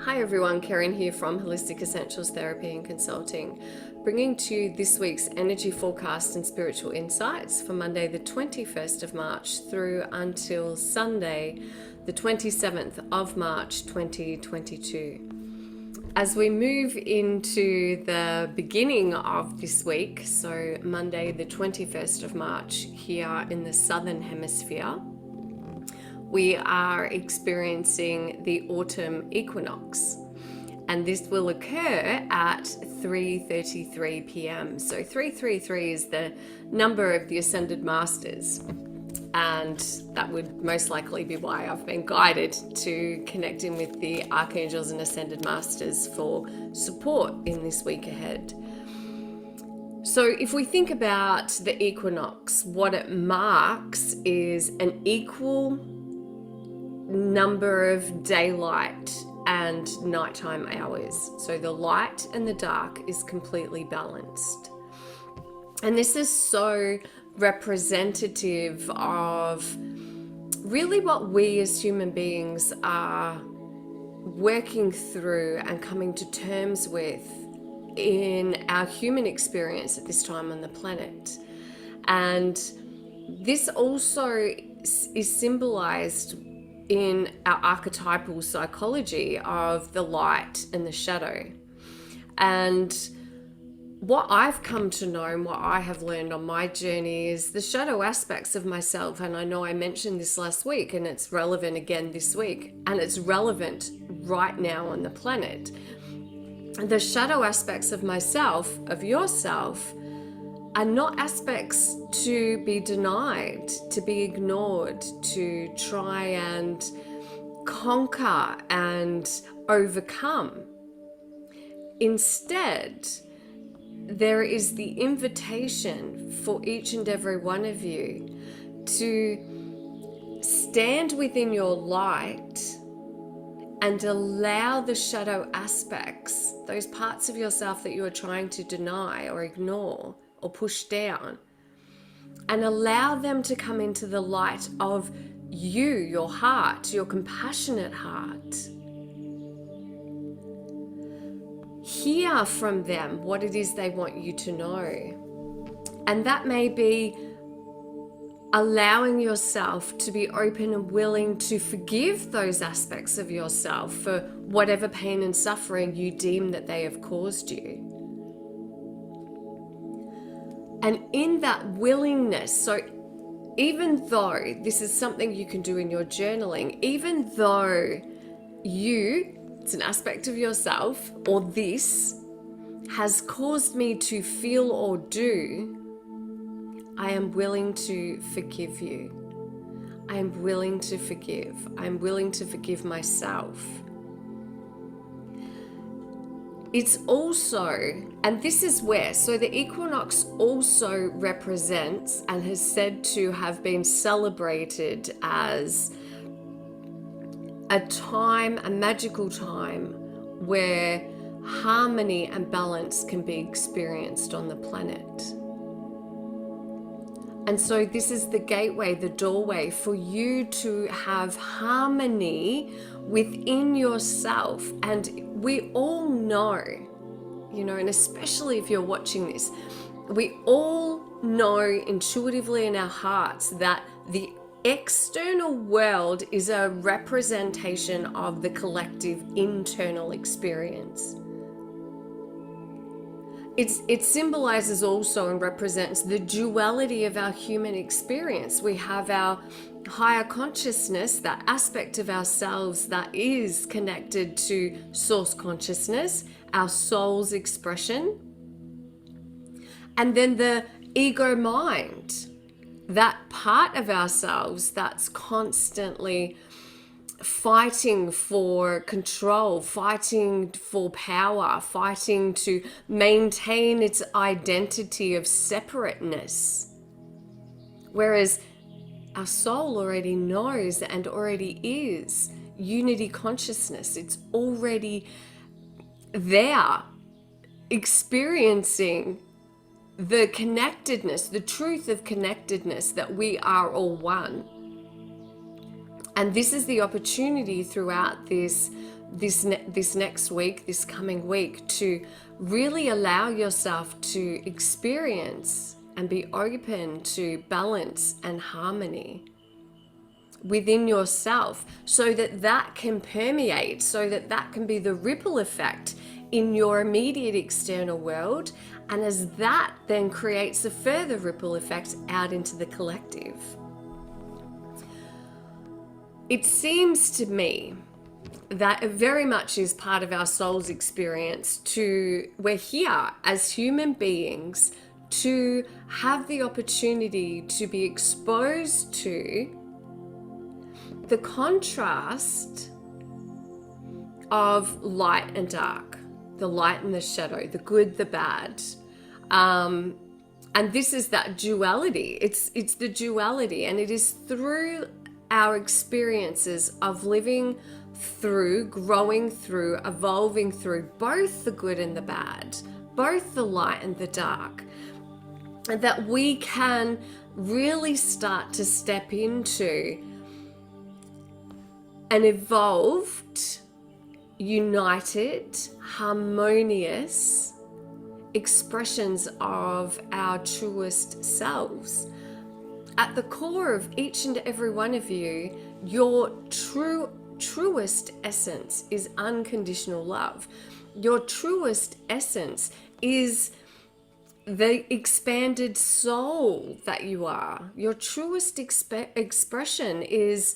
Hi everyone, Karen here from Holistic Essentials Therapy and Consulting, bringing to you this week's energy forecast and spiritual insights for Monday the 21st of March through until Sunday the 27th of March 2022. As we move into the beginning of this week, so Monday the 21st of March here in the Southern Hemisphere, we are experiencing the Autumn Equinox, and this will occur at 3:33 p.m. So 333 is the number of the Ascended Masters, and that would most likely be why I've been guided to connect in with the Archangels and Ascended Masters for support in this week ahead. So if we think about the equinox, what it marks is an equal number of daylight and nighttime hours. So the light and the dark is completely balanced. And this is so representative of really what we as human beings are working through and coming to terms with in our human experience at this time on the planet. And this also is symbolized in our archetypal psychology of the light and the shadow. And what I've come to know and what I have learned on my journey is the shadow aspects of myself. And I know I mentioned this last week and it's relevant again this week, and it's relevant right now on the planet. The shadow aspects of myself, of yourself, are not aspects to be denied, to be ignored, to try and conquer and overcome. Instead, there is the invitation for each and every one of you to stand within your light and allow the shadow aspects, those parts of yourself that you are trying to deny or ignore or push down, and allow them to come into the light of you, your heart, your compassionate heart. Hear from them what it is they want you to know. And that may be allowing yourself to be open and willing to forgive those aspects of yourself for whatever pain and suffering you deem that they have caused you. And in that willingness, so even though this is something you can do in your journaling, even though it's an aspect of yourself, or this has caused me to feel or do, I am willing to forgive you. I am willing to forgive. I'm willing to forgive myself. It's also, and this is where, so the equinox also represents and is said to have been celebrated as a time, a magical time where harmony and balance can be experienced on the planet. And so this is the gateway, the doorway for you to have harmony within yourself. And we all know, and especially if you're watching this, we all know intuitively in our hearts that the external world is a representation of the collective internal experience. It symbolizes also and represents the duality of our human experience. We have our higher consciousness, that aspect of ourselves that is connected to source consciousness, our soul's expression. And then the ego mind, that part of ourselves that's constantly fighting for control, fighting for power, fighting to maintain its identity of separateness. Whereas our soul already knows and already is unity consciousness. It's already there, experiencing the connectedness, the truth of connectedness, that we are all one. And this is the opportunity throughout this this next week, this coming week, to really allow yourself to experience and be open to balance and harmony within yourself, so that that can permeate, so that that can be the ripple effect in your immediate external world, and as that then creates a further ripple effect out into the collective. It seems to me that it very much is part of our soul's experience we're here as human beings to have the opportunity to be exposed to the contrast of light and dark, the light and the shadow, the good, the bad. And this is that duality. It's the duality, and it is through our experiences of living through, growing through, evolving through both the good and the bad, both the light and the dark, that we can really start to step into an evolved, united, harmonious expressions of our truest selves. At the core of each and every one of you, your truest essence is unconditional love. Your truest essence is the expanded soul that you are. Your truest expression is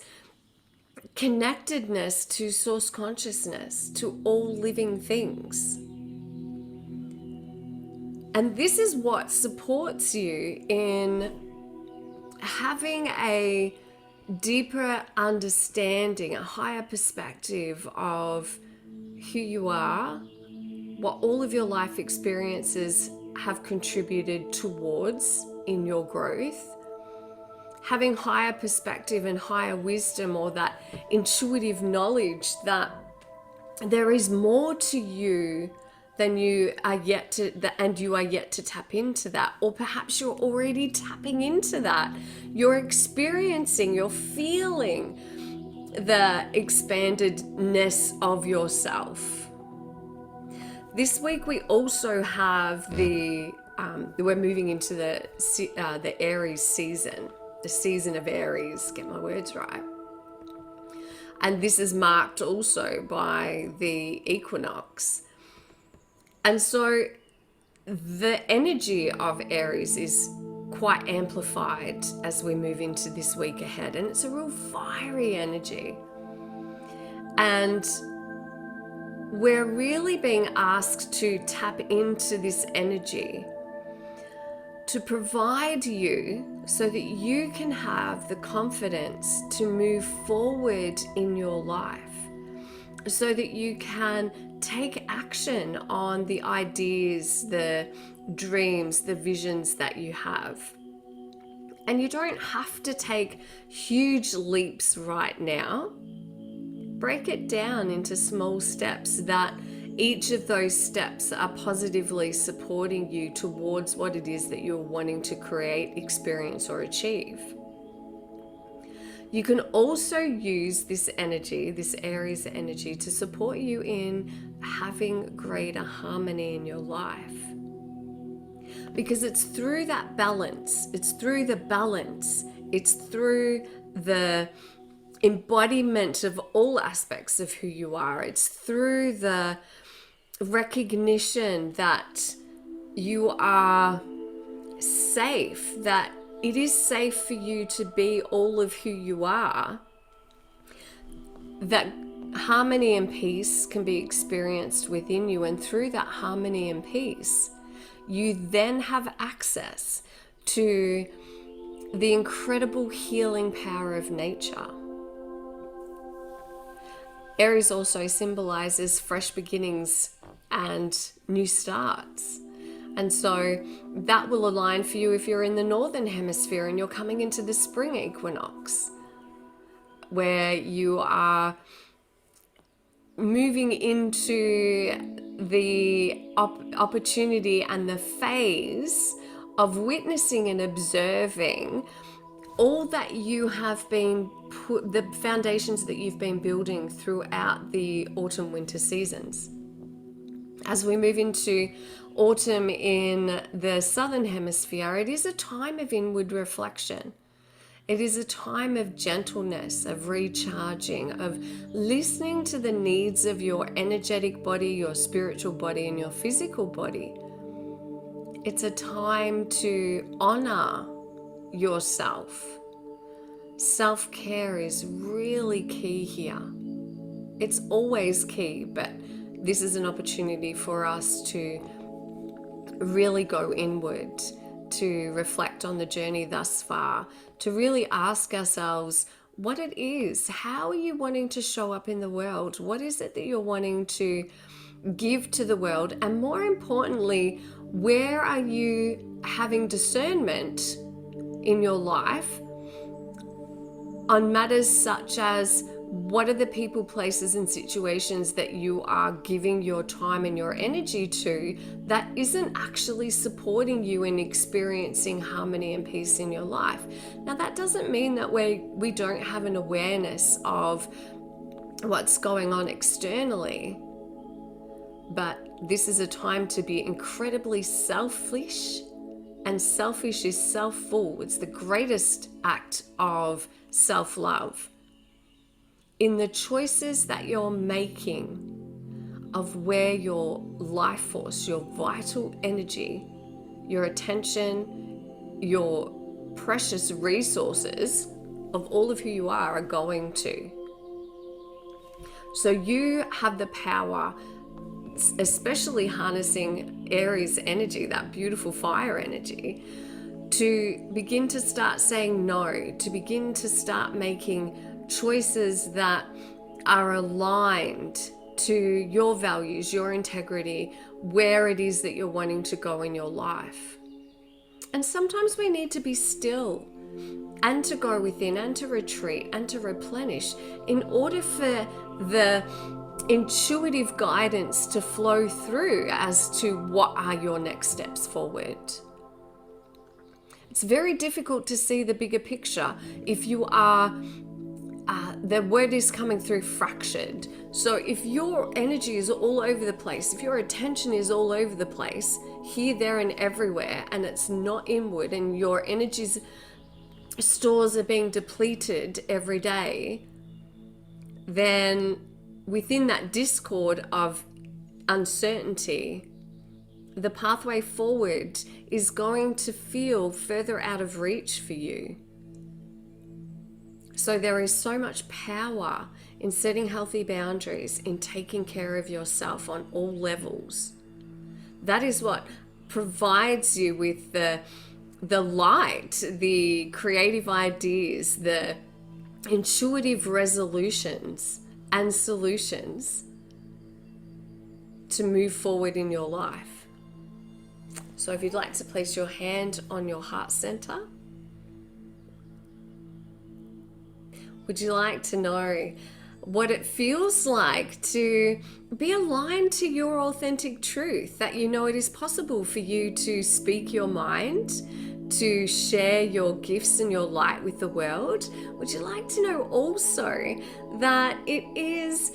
connectedness to source consciousness, to all living things. And this is what supports you in having a deeper understanding, a higher perspective of who you are, what all of your life experiences have contributed towards in your growth, having higher perspective and higher wisdom, or that intuitive knowledge that there is more to you than you are yet to, and you are yet to tap into that. Or perhaps you're already tapping into that. You're experiencing, you're feeling the expandedness of yourself. This week we also have we're moving into the Aries season. The season of Aries, get my words right. And this is marked also by the equinox. And so the energy of Aries is quite amplified as we move into this week ahead. And it's a real fiery energy. And we're really being asked to tap into this energy to provide you so that you can have the confidence to move forward in your life, so that you can take action on the ideas, the dreams, the visions that you have. And you don't have to take huge leaps right now. Break it down into small steps, that each of those steps are positively supporting you towards what it is that you're wanting to create, experience, or achieve. You can also use this energy, this Aries energy, to support you in having greater harmony in your life. Because it's through that balance, it's through the embodiment of all aspects of who you are. It's through the recognition that you are safe, that it is safe for you to be all of who you are, that harmony and peace can be experienced within you. And through that harmony and peace, you then have access to the incredible healing power of nature. Aries also symbolizes fresh beginnings and new starts. And so that will align for you if you're in the northern hemisphere and you're coming into the spring equinox, where you are moving into the opportunity and the phase of witnessing and observing all that you have been the foundations that you've been building throughout the autumn winter seasons. As we move into autumn in the southern hemisphere, it is a time of inward reflection. It is a time of gentleness, of recharging, of listening to the needs of your energetic body, your spiritual body, and your physical body. It's a time to honor yourself. Self-care is really key here. It's always key, but this is an opportunity for us to really go inward, to reflect on the journey thus far, to really ask ourselves what it is. How are you wanting to show up in the world? What is it that you're wanting to give to the world? And more importantly, where are you having discernment in your life on matters such as what are the people, places, and situations that you are giving your time and your energy to that isn't actually supporting you in experiencing harmony and peace in your life? Now, that doesn't mean that we don't have an awareness of what's going on externally, but this is a time to be incredibly selfish, and selfish is self-full. It's the greatest act of self-love. In the choices that you're making of where your life force, your vital energy, your attention, your precious resources of all of who you are going to. So you have the power, especially harnessing Aries energy, that beautiful fire energy, to begin to start saying no, to begin to start making choices that are aligned to your values, your integrity, where it is that you're wanting to go in your life. And sometimes we need to be still and to go within and to retreat and to replenish in order for the intuitive guidance to flow through as to what are your next steps forward. It's very difficult to see the bigger picture if you are the word is coming through fractured. So if your energy is all over the place, if your attention is all over the place, here, there, and everywhere, and it's not inward, and your energy's stores are being depleted every day, then within that discord of uncertainty, the pathway forward is going to feel further out of reach for you. So there is so much power in setting healthy boundaries, in taking care of yourself on all levels. That is what provides you with the light, the creative ideas, the intuitive resolutions and solutions to move forward in your life. So if you'd like to place your hand on your heart center, would you like to know what it feels like to be aligned to your authentic truth? That you know it is possible for you to speak your mind, to share your gifts and your light with the world? Would you like to know also that it is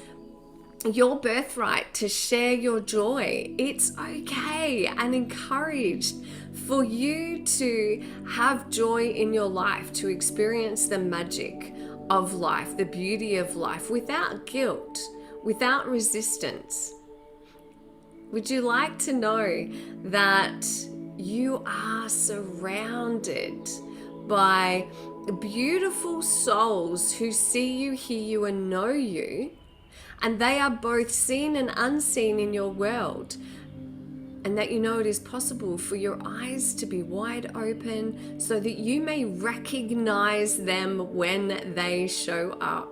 your birthright to share your joy? It's okay and encouraged for you to have joy in your life, to experience the magic of life, the beauty of life, without guilt, without resistance. Would you like to know that you are surrounded by beautiful souls who see you, hear you, and know you, and they are both seen and unseen in your world? And that you know it is possible for your eyes to be wide open so that you may recognize them when they show up.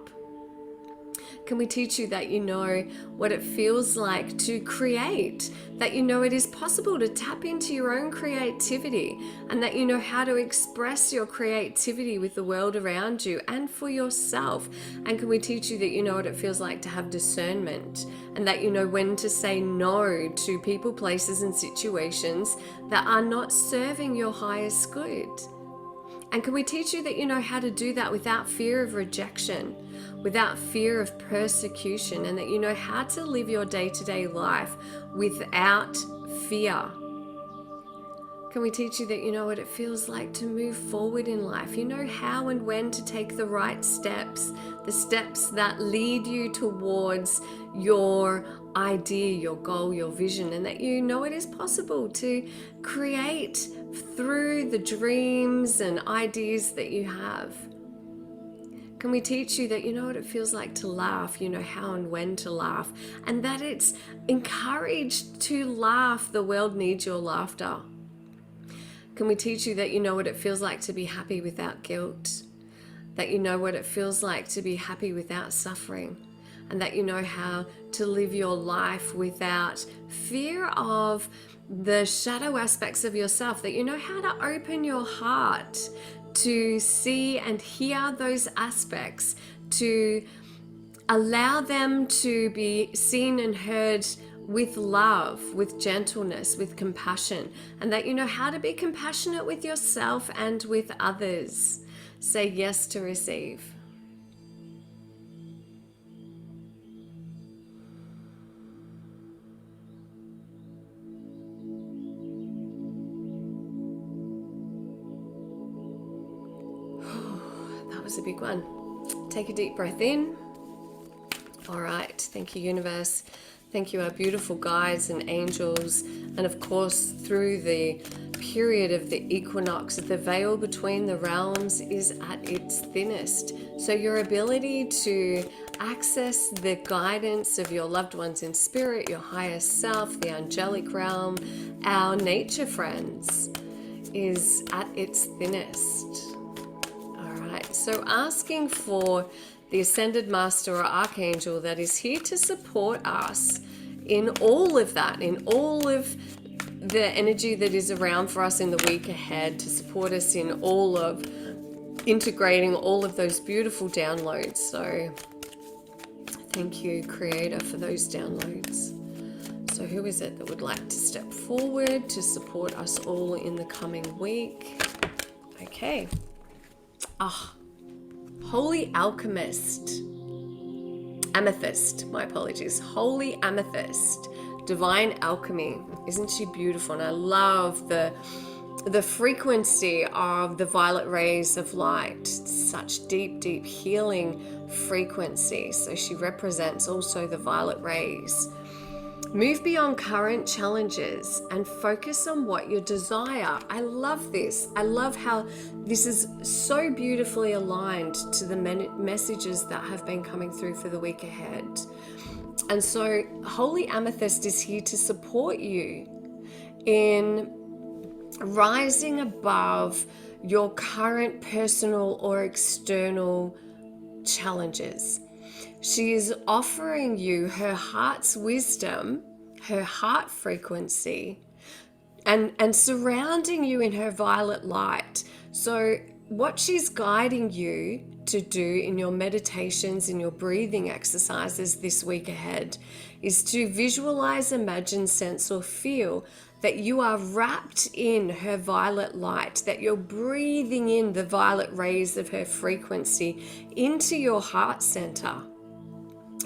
Can we teach you that you know what it feels like to create, that you know it is possible to tap into your own creativity, and that you know how to express your creativity with the world around you and for yourself? And can we teach you that you know what it feels like to have discernment, and that you know when to say no to people, places, and situations that are not serving your highest good? And can we teach you that you know how to do that without fear of rejection, without fear of persecution, and that you know how to live your day-to-day life without fear? Can we teach you that you know what it feels like to move forward in life? You know how and when to take the right steps, the steps that lead you towards your idea, your goal, your vision, and that you know it is possible to create through the dreams and ideas that you have. Can we teach you that you know what it feels like to laugh, you know how and when to laugh, and that it's encouraged to laugh. The world needs your laughter. Can we teach you that you know what it feels like to be happy without guilt, that you know what it feels like to be happy without suffering, and that you know how to live your life without fear of the shadow aspects of yourself, that you know how to open your heart to see and hear those aspects, to allow them to be seen and heard with love, with gentleness, with compassion, and that you know how to be compassionate with yourself and with others. Say yes to receive. That was a big one. Take a deep breath in. All right. Thank you, universe. Thank you, our beautiful guides and angels. And of course, through the period of the equinox, the veil between the realms is at its thinnest. So your ability to access the guidance of your loved ones in spirit, your higher self, the angelic realm, our nature friends, is at its thinnest. All right. So asking for the Ascended Master or Archangel that is here to support us in all of that, in all of the energy that is around for us in the week ahead, to support us in all of integrating all of those beautiful downloads. So thank you, Creator, for those downloads. So who is it that would like to step forward to support us all in the coming week? Okay. Holy Alchemist. Amethyst, my apologies. Holy Amethyst. Divine Alchemy. Isn't she beautiful? And I love the frequency of the violet rays of light. Such deep, deep healing frequency. So she represents also the violet rays. Move beyond current challenges and focus on what you desire. I love this. I love how this is so beautifully aligned to the messages that have been coming through for the week ahead. And so Holy Amethyst is here to support you in rising above your current personal or external challenges. She is offering you her heart's wisdom, her heart frequency, and surrounding you in her violet light. So what she's guiding you to do in your meditations, in your breathing exercises this week ahead, is to visualize, imagine, sense, or feel that you are wrapped in her violet light, that you're breathing in the violet rays of her frequency into your heart center.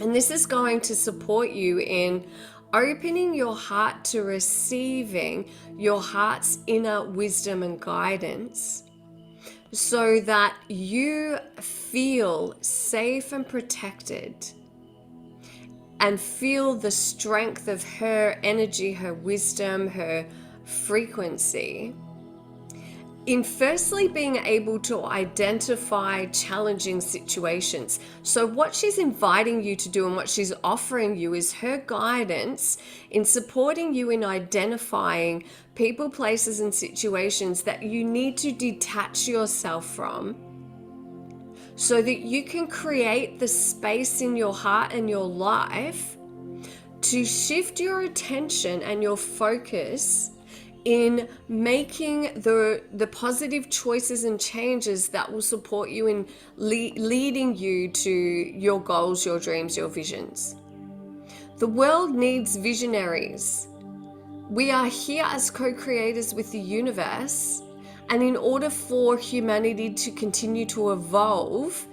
And this is going to support you in opening your heart to receiving your heart's inner wisdom and guidance, so that you feel safe and protected and feel the strength of her energy, her wisdom, her frequency, in firstly being able to identify challenging situations. So what she's inviting you to do and what she's offering you is her guidance in supporting you in identifying people, places, and situations that you need to detach yourself from, so that you can create the space in your heart and your life to shift your attention and your focus in making the positive choices and changes that will support you in leading you to your goals, your dreams, your visions. The world needs visionaries. We are here as co-creators with the universe, And in order for humanity to continue to evolve,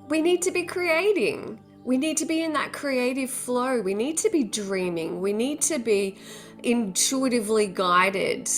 we need to be creating. We need to be in that creative flow. We need to be dreaming. We need to be intuitively guided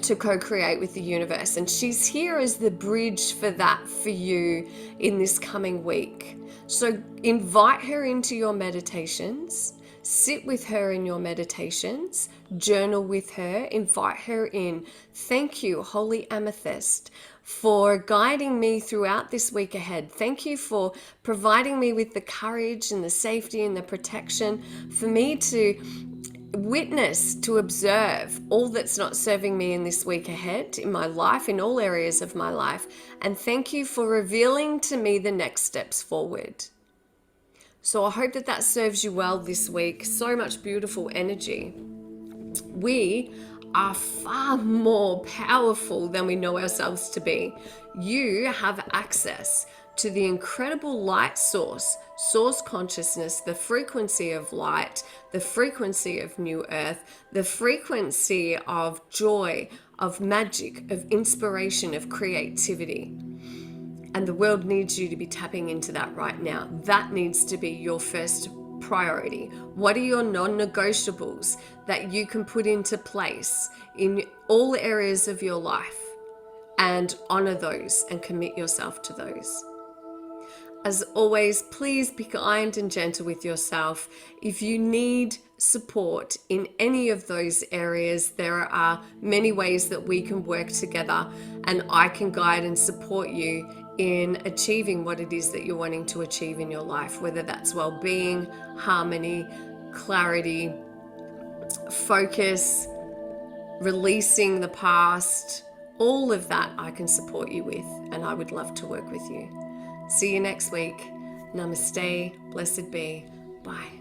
to co-create with the universe. And she's here as the bridge for that for you in this coming week. So invite her into your meditations. Sit with her in your meditations, journal with her, invite her in. Thank you, Holy Amethyst, for guiding me throughout this week ahead. Thank you for providing me with the courage and the safety and the protection for me to witness, to observe all that's not serving me in this week ahead, in my life, in all areas of my life. And thank you for revealing to me the next steps forward. So I hope that that serves you well this week. So much beautiful energy. We are far more powerful than we know ourselves to be. You have access to the incredible light source consciousness, the frequency of light, the frequency of new earth, the frequency of joy, of magic, of inspiration, of creativity. And the world needs you to be tapping into that right now. That needs to be your first priority. What are your non-negotiables that you can put into place in all areas of your life, and honor those and commit yourself to those? As always, please be kind and gentle with yourself. If you need support in any of those areas, there are many ways that we can work together, and I can guide and support you in achieving what it is that you're wanting to achieve in your life, whether that's well-being, harmony, clarity, focus, releasing the past. All of that I can support you with, and I would love to work with you. See you next week. Namaste. Blessed be. Bye.